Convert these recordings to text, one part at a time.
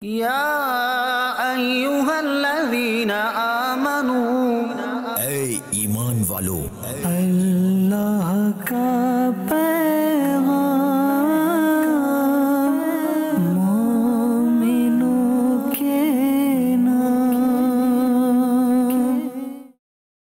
یا ایھا الذین آمنوا، اے ایمان والو، اللہ کا پیغام مومنوں کے نام۔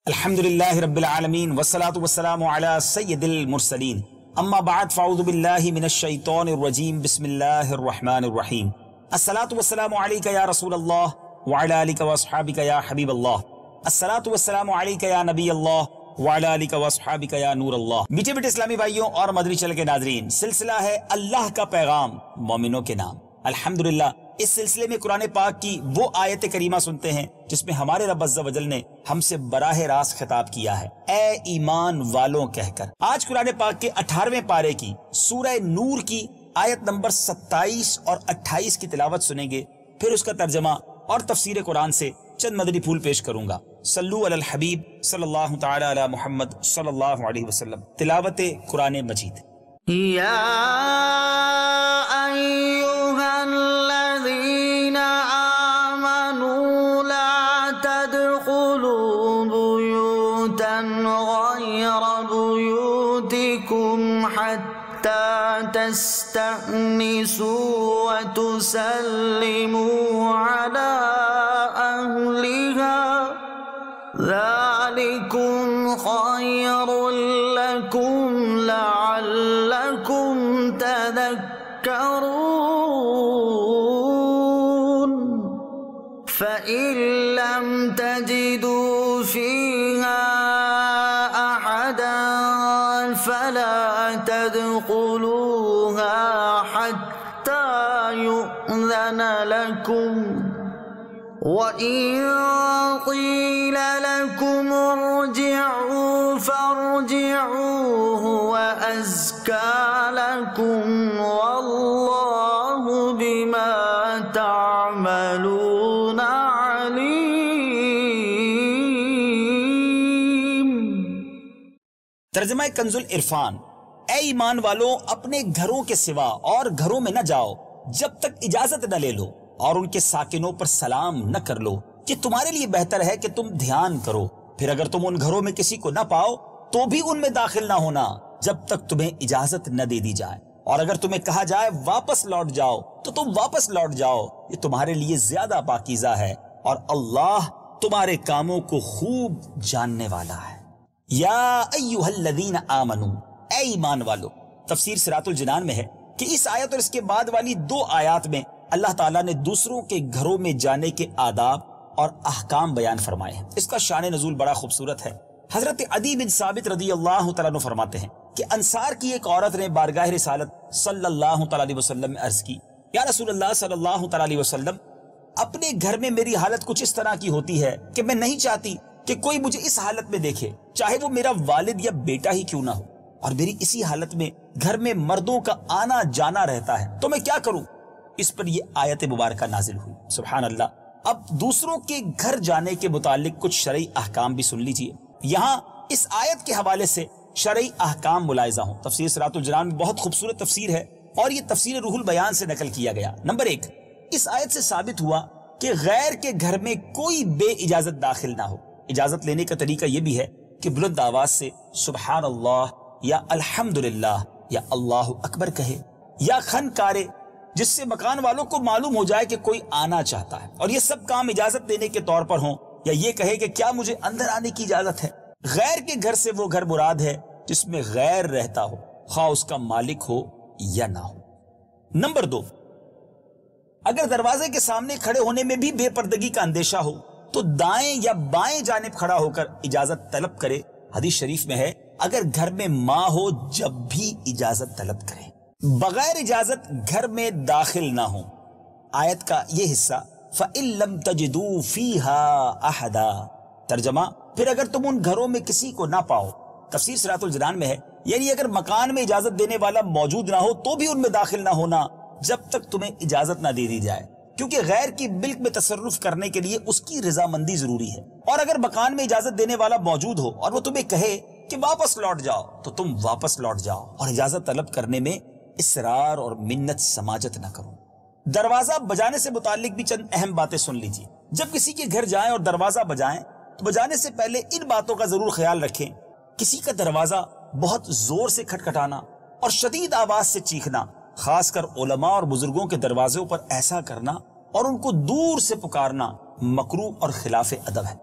الحمدللہ رب العالمین والصلاة والسلام علی سید المرسلین، اما بعد فاعوذ باللہ من الشیطان الرجیم، بسم اللہ الرحمن الرحیم۔ الصلاة والسلام علیکہ یا رسول اللہ وعلی آلکہ واصحابکہ یا حبیب اللہ، الصلاة والسلام علیکہ یا نبی اللہ وعلی آلکہ واصحابکہ یا نور اللہ۔ میٹھے میٹھے اسلامی بھائیوں اور مدنی چینل کے ناظرین، سلسلہ ہے اللہ کا پیغام مومنوں کے نام۔ الحمدللہ اس سلسلے میں قرآن پاک کی وہ آیت کریمہ سنتے ہیں جس میں ہمارے رب عز و جل نے ہم سے براہ راست خطاب کیا ہے، اے ایمان والوں کہہ کر۔ آج قرآن پاک کے 18ویں پارے کی سورہ نور کی آیت نمبر 27 اور 28 کی تلاوت سنیں گے، پھر اس کا ترجمہ اور تفسیر قرآن سے چند مدنی پھول پیش کروں گا۔ صلو علی الحبیب صلی اللہ تعالی علی محمد صلی اللہ علیہ وسلم۔ تلاوت قرآن مجید۔ یا ایھا الذین آمنوا لا تدخلوا بیوتا غیر بیوتکم حتی تستأنسوا وتسلموا علی اہلها ذلکم خیر لکم لعلکم تذکرون فإن لم تجدوا فيها أحدا فلا تدخلوها حتى يؤذن لكم وَإِن قِيلَ لَكُمُ ارْجِعُوا فَارْجِعُوا هُوَ أَزْكَىٰ لَكُمْ وَاللَّهُ بِمَا تَعْمَلُونَ عَلِيمٌ۔ ترجمہ کنز العرفان۔ اے ایمان والو، اپنے گھروں کے سوا اور گھروں میں نہ جاؤ جب تک اجازت نہ لے لو، اور ان کے ساکنوں پر سلام نہ کر لو، کہ تمہارے لیے بہتر ہے کہ تم دھیان کرو۔ پھر اگر تم ان گھروں میں کسی کو نہ پاؤ تو بھی ان میں داخل نہ ہونا جب تک تمہیں اجازت نہ دے دی جائے، اور اگر تمہیں کہا جائے واپس لوٹ جاؤ تو تم واپس لوٹ جاؤ، یہ تمہارے لیے زیادہ پاکیزہ ہے، اور اللہ تمہارے کاموں کو خوب جاننے والا ہے۔ یا ایھا الذین آمنوا، اے ایمان والو۔ تفسیر صراط الجنان میں ہے کہ اس آیت اور اس کے بعد والی 2 آیات میں اللہ تعالیٰ نے دوسروں کے گھروں میں جانے کے آداب اور احکام بیان فرمائے ہیں۔ اس کا شان نزول بڑا خوبصورت ہے۔ حضرت عدی بن ثابت رضی اللہ تعالیٰ عنہ فرماتے ہیں کہ انصار کی ایک عورت نے بارگاہ رسالت صلی اللہ تعالیٰ علیہ وسلم میں عرض کی، یا رسول اللہ صلی اللہ تعالیٰ علیہ وسلم، اپنے گھر میں میری حالت کچھ اس طرح کی ہوتی ہے کہ میں نہیں چاہتی کہ کوئی مجھے اس حالت میں دیکھے، چاہے وہ میرا والد یا بیٹا ہی کیوں نہ ہو، اور میری اسی حالت میں گھر میں مردوں کا آنا جانا رہتا ہے، تو میں کیا کروں؟ اس پر یہ آیت مبارکہ نازل ہوئی۔ سبحان اللہ۔ اب دوسروں کے گھر جانے کے متعلق کچھ شرعی احکام بھی سن لیجئے۔ یہاں اس آیت کے حوالے سے شرعی احکام ملاحظہ ہوں۔ تفسیر صراط الجنان میں بہت خوبصورت تفسیر ہے، اور یہ تفسیر روح البیان سے نقل کیا گیا۔ نمبر 1، اس آیت سے ثابت ہوا کہ غیر کے گھر میں کوئی بے اجازت داخل نہ ہو۔ اجازت لینے کا طریقہ یہ بھی ہے کہ بلند آواز سے سبحان اللہ یا الحمدللہ یا اللہ اکبر کہے، یا خن کارے جس سے مکان والوں کو معلوم ہو جائے کہ کوئی آنا چاہتا ہے، اور یہ سب کام اجازت دینے کے طور پر ہوں، یا یہ کہے کہ کیا مجھے اندر آنے کی اجازت ہے۔ غیر کے گھر سے وہ گھر مراد ہے جس میں غیر رہتا ہو، خواہ اس کا مالک ہو یا نہ ہو۔ نمبر 2، اگر دروازے کے سامنے کھڑے ہونے میں بھی بے پردگی کا اندیشہ ہو تو دائیں یا بائیں جانب کھڑا ہو کر اجازت طلب کرے۔ حدیث شریف میں ہے اگر گھر میں ماں ہو جب بھی اجازت طلب کرے، بغیر اجازت گھر میں داخل نہ ہوں۔ آیت کا یہ حصہ فَإِن لَمْ تَجِدُوا فِيهَا أَحَدًا، ترجمہ پھر اگر تم ان گھروں میں کسی کو نہ پاؤ۔ تفسیر صراط الجنان میں ہے یعنی اگر مکان میں اجازت دینے والا موجود نہ ہو تو بھی ان میں داخل نہ ہونا جب تک تمہیں اجازت نہ دے دی جائے، کیونکہ غیر کی ملک میں تصرف کرنے کے لیے اس کی رضامندی ضروری ہے، اور اگر مکان میں اجازت دینے والا موجود ہو اور وہ تمہیں کہے کہ واپس لوٹ جاؤ تو تم واپس لوٹ جاؤ، اور اجازت طلب کرنے میں اصرار اور منت سماجت نہ کرو۔ دروازہ بجانے سے متعلق بھی چند اہم باتیں سن لیجیے۔ جب کسی کے گھر جائیں اور دروازہ بجائیں تو بجانے سے پہلے ان باتوں کا ضرور خیال رکھیں۔ کسی کا دروازہ بہت زور سے کھٹکھٹانا اور شدید آواز سے چیخنا، خاص کر علماء اور بزرگوں کے دروازوں پر ایسا کرنا اور ان کو دور سے پکارنا مکروہ اور خلاف ادب ہے۔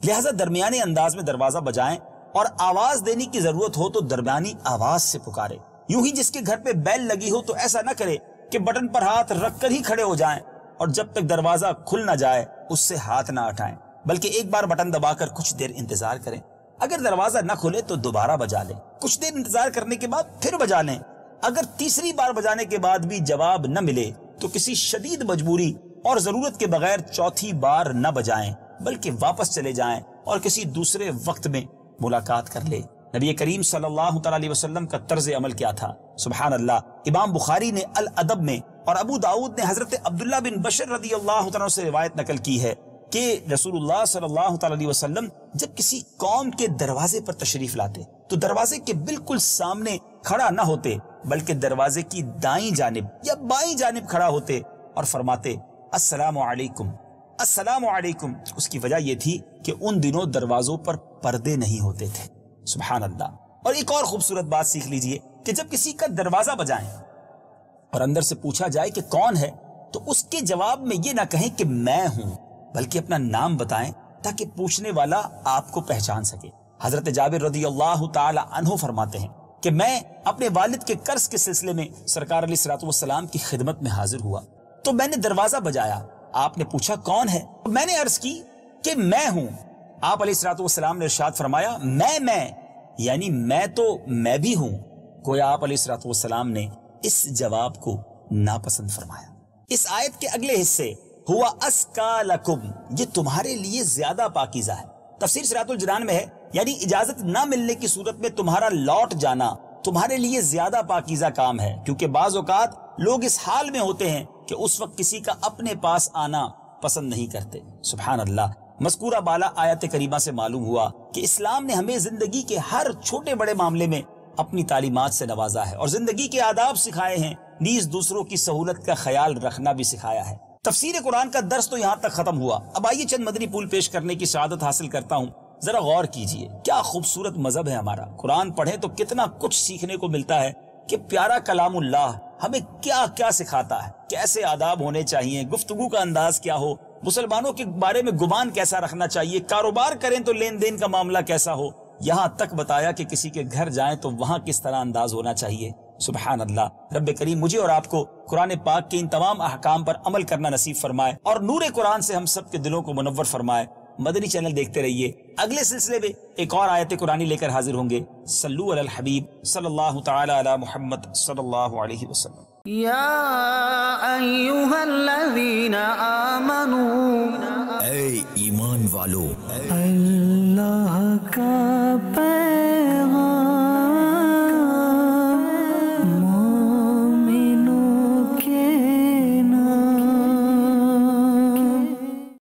لہذا درمیانے انداز میں دروازہ بجائیں اور آواز دینے کی ضرورت ہو تو درمیانی آواز سے پکارے۔ یوں ہی جس کے گھر پہ بیل لگی ہو تو ایسا نہ کرے کہ بٹن پر ہاتھ رکھ کر ہی کھڑے ہو جائیں اور جب تک دروازہ کھل نہ جائے اس سے ہاتھ نہ اٹھائیں، بلکہ ایک بار بٹن دبا کر کچھ دیر انتظار کریں۔ اگر دروازہ نہ کھلے تو دوبارہ بجا لیں، کچھ دیر انتظار کرنے کے بعد پھر بجا لیں۔ اگر تیسری بار بجانے کے بعد بھی جواب نہ ملے تو کسی شدید مجبوری اور ضرورت کے بغیر چوتھی بار نہ بجائیں، بلکہ واپس چلے جائیں اور کسی دوسرے وقت میں ملاقات کر لے۔ نبی کریم صلی اللہ تعالی علیہ وسلم کا طرز عمل کیا تھا؟ سبحان اللہ۔ امام بخاری نے الادب میں اور ابو داؤد نے حضرت عبداللہ بن بشر رضی اللہ تعالیٰ سے روایت نقل کی ہے کہ رسول اللہ صلی اللہ تعالی علیہ وسلم جب کسی قوم کے دروازے پر تشریف لاتے تو دروازے کے بالکل سامنے کھڑا نہ ہوتے، بلکہ دروازے کی دائیں جانب یا بائیں جانب کھڑا ہوتے اور فرماتے السلام علیکم، السلام علیکم۔ اس کی وجہ یہ تھی کہ ان دنوں دروازوں پر پردے نہیں ہوتے تھے۔ سبحان اللہ۔ اور ایک اور خوبصورت بات سیکھ لیجئے کہ جب کسی کا دروازہ بجائیں اور اندر سے پوچھا جائے کہ کون ہے تو اس کے جواب میں یہ نہ کہیں کہ میں ہوں، بلکہ اپنا نام بتائیں تاکہ پوچھنے والا آپ کو پہچان سکے۔ حضرت جابر رضی اللہ تعالی عنہ فرماتے ہیں کہ میں اپنے والد کے قرض کے سلسلے میں سرکار علیہ الصلوۃ والسلام کی خدمت میں حاضر ہوا تو میں نے دروازہ بجایا، آپ نے پوچھا کون ہے؟ میں نے عرض کی کہ میں ہوں۔ آپ علیہ الصلوۃ والسلام نے ارشاد فرمایا میں یعنی میں تو میں بھی ہوں۔ گویا آپ علیہ الصلوۃ والسلام نے اس جواب کو ناپسند فرمایا۔ اس آیت کے اگلے حصے ہوا اسکا لکم، یہ تمہارے لیے زیادہ پاکیزہ ہے، تفسیر صراط الجنان میں ہے یعنی اجازت نہ ملنے کی صورت میں تمہارا لوٹ جانا تمہارے لیے زیادہ پاکیزہ کام ہے، کیونکہ بعض اوقات لوگ اس حال میں ہوتے ہیں کہ اس وقت کسی کا اپنے پاس آنا پسند نہیں کرتے۔ سبحان اللہ۔ مذکورہ بالا آیت کریمہ سے معلوم ہوا کہ اسلام نے ہمیں زندگی کے ہر چھوٹے بڑے معاملے میں اپنی تعلیمات سے نوازا ہے اور زندگی کے آداب سکھائے ہیں، نیز دوسروں کی سہولت کا خیال رکھنا بھی سکھایا ہے۔ تفسیر قرآن کا درس تو یہاں تک ختم ہوا۔ اب آئیے چند مدنی پھول پیش کرنے کی سعادت حاصل کرتا ہوں۔ ذرا غور کیجئے، کیا خوبصورت مذہب ہے ہمارا۔ قرآن پڑھیں تو کتنا کچھ سیکھنے کو ملتا ہے کہ پیارا کلام اللہ ہمیں کیا کیا سکھاتا ہے، کیسے آداب ہونے چاہیے، گفتگو کا انداز کیا ہو، مسلمانوں کے بارے میں گمان کیسا رکھنا چاہیے، کاروبار کریں تو لین دین کا معاملہ کیسا ہو، یہاں تک بتایا کہ کسی کے گھر جائیں تو وہاں کس طرح انداز ہونا چاہیے۔ سبحان اللہ۔ رب کریم مجھے اور آپ کو قرآن پاک کے ان تمام احکام پر عمل کرنا نصیب فرمائے اور نور قرآن سے ہم سب کے دلوں کو منور فرمائے۔ مدنی چینل دیکھتے رہیے، اگلے سلسلے میں ایک اور آیت قرآنی لے کر حاضر ہوں گے۔ صلو علی الحبیب صلی اللہ تعالی علی محمد صلی اللہ علیہ وسلم۔ یا ایھا الذین آمنوا، اے ایمان والو، اللہ کا